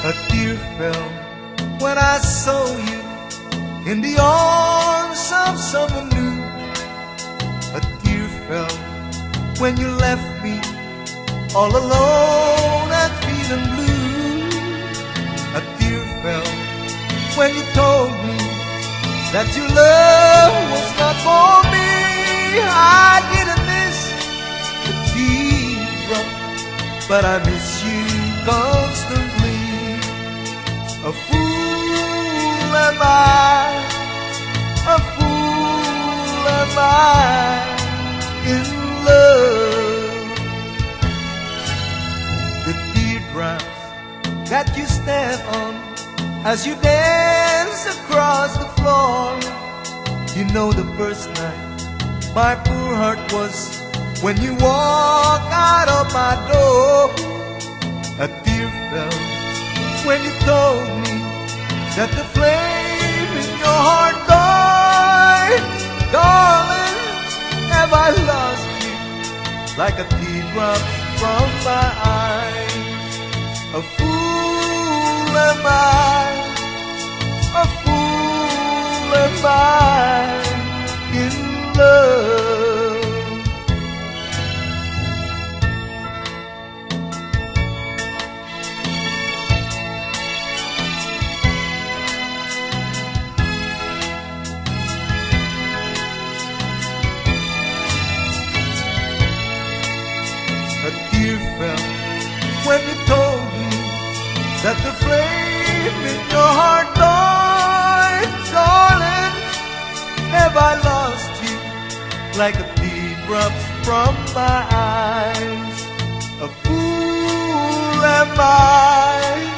A tear fell when I saw you in the arms of someone new. A tear fell when you left me all alone and feeling blue. A tear fell when you told me that your love was not for me. I didn't miss the teardrop, but I miss you constantly. A fool am I, a fool am I in love. The teardrops that you stare on as you dance across the floor. You know the first night my poor heart was when you walked out of my door. A tear fell when you told me that the flame in your heart died. Darling, have I lost you like a teardrop from my eyes? A fool am I, a fool am I in love. A tear fell when you told me that the flame in your heart died. Darling, have I lost you like a teardrop from my eyes? A fool am I.